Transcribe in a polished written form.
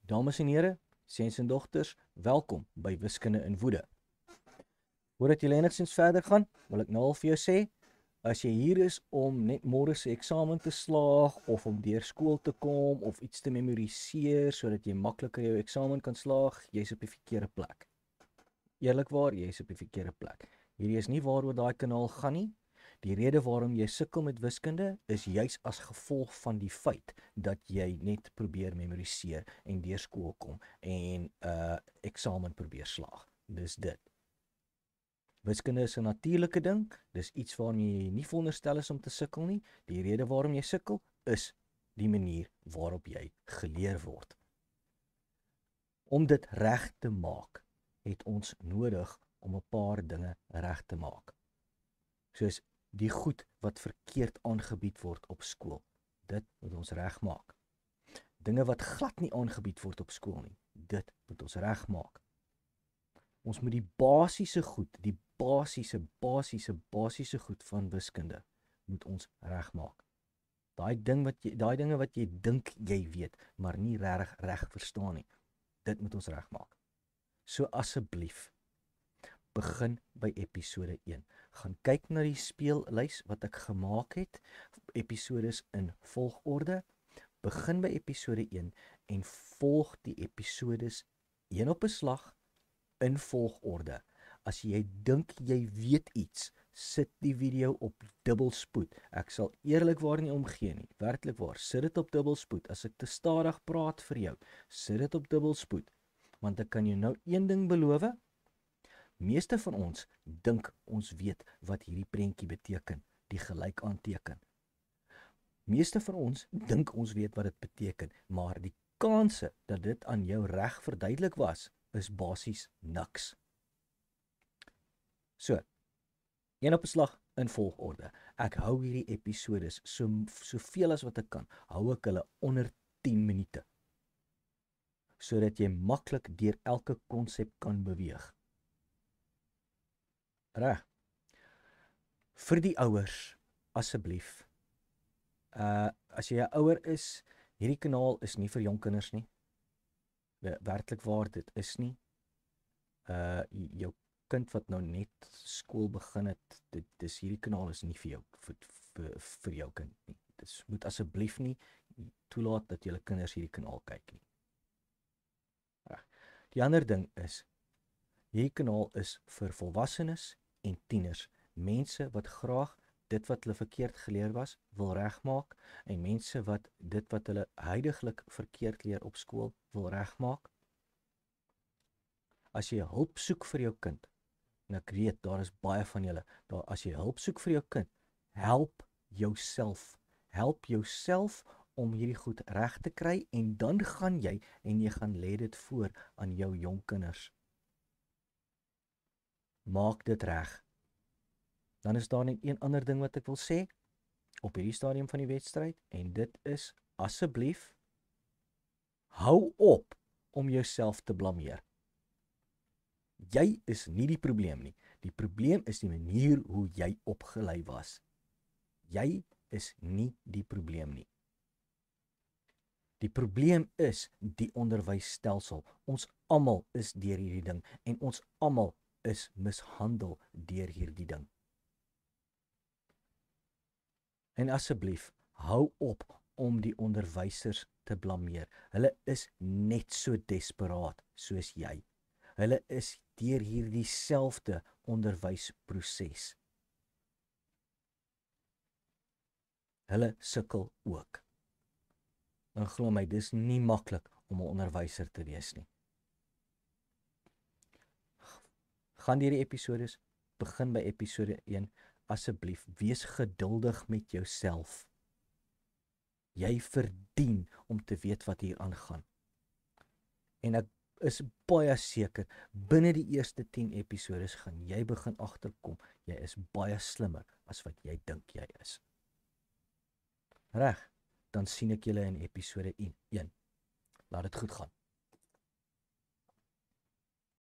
Dames en here, seuns en dogters, welkom by Wiskunde in Woede. Voordat jy enigstens verder gaan, wil ek nou al vir jou sê, as jy hier is om net môre se eksamen te slaag, of om deur skool te kom, of iets te memoriseer, sodat jy makliker jou eksamen kan slaag, jy's op die verkeerde plek. Eerlikwaar, jy's op die verkeerde plek. Hierdie is nie waaroor daai kanaal gaan nie. Die rede waarom jy sukkel met wiskunde is juis as gevolg van die feit dat jy net probeer memoriseer en deur skool kom en eksamen probeer slaag. Dis dit. Wiskunde is 'n natuurlike ding, dis iets waarmee jy nie veronderstel is om te sukkel nie. Die rede waarom jy sukkel is die manier waarop jy geleer word. Om dit reg te maak, het ons nodig om 'n paar dinge reg te maak. Soos die goed wat verkeerd aangebied word op skool. Dit moet ons regmaak. Dinge wat glad nie aangebied word op skool nie. Dit moet ons regmaak. Ons moet die basiese goed, die basiese goed van wiskunde moet ons regmaak. Daai dinge wat jy dink jy weet, maar nie reg verstaan nie. Dit moet ons regmaak. So asseblief, begin by episode 1. Gaan kyk na die speellys wat ek gemaak het, episodes in volgorde. Begin by episode 1 en volg die episodes 1 op 'n slag in volgorde. As jy dink jy weet iets, sit die video op dubbelspoed. Ek sal eerlikwaar nie omgee nie, werklikwaar. Sit dit op dubbelspoed. As ek te stadig praat vir jou, sit dit op dubbelspoed. Want ek kan jou nou een ding beloof. Meeste van ons dink ons weet wat hierdie prentjie beteken, die gelykaanteken. Meeste van ons dink ons weet wat dit beteken, maar die kanse dat dit aan jou reg verduidelik was, is basies niks. So, een op 'n slag in volgorde. Ek hou hierdie episodes soveel as wat ek kan, hou ek hulle onder 10 minute, sodat jy maklik deur elke konsep kan beweeg. Reg. Vir die ouers, asseblief. As jy 'n ouer is, hierdie kanaal is nie vir jong kinders nie. Werklikwaar dit is nie. Jou kind wat nou net skool begin het, dis hierdie kanaal is nie vir jou vir jou kind nie. Dit moet asseblief nie toelaat dat julle kinders hierdie kanaal kyk nie. Reg. Die ander ding is, hierdie kanaal is vir volwassenes en tieners, mense wat graag dit wat hulle verkeerd geleer was, wil regmaak, en mense wat dit wat hulle huidiglik verkeerd leer op skool, wil regmaak. As jy hulp soek vir jou kind, en ek weet, daar is baie van julle, as jy hulp soek vir jou kind, help jouself. Help jouself om hierdie goed reg te kry, en dan gaan jy, en jy gaan lê dit voor aan jou jong kinders. Maak dit reg. Dan is daar net een ander ding wat ek wil sê op hierdie stadium van die wedstryd, en dit is asseblief hou op om jouself te blameer. Jy is nie die probleem nie. Die probleem is die manier hoe jy opgelei was. Jy is nie die probleem nie. Die probleem is die onderwysstelsel. Ons almal is deur hierdie ding, en ons almal is mishandel deur hierdie ding. En asseblief, hou op om die onderwysers te blameer. Hulle is net so desperaat soos jy. Hulle is deur hierdie selfde onderwysproses. Hulle sukkel ook. En glo my, dis nie maklik om 'n onderwyser te wees nie. Gaan deur die episodes, begin by episode 1, asseblief, wees geduldig met jouself. Jy verdien om te weet wat hier aangaan. En ek is baie seker, binne die eerste 10 episodes gaan jy begin agterkom, jy is baie slimmer as wat jy dink jy is. Reg, dan sien ek julle in episode 1. Laat dit goed gaan.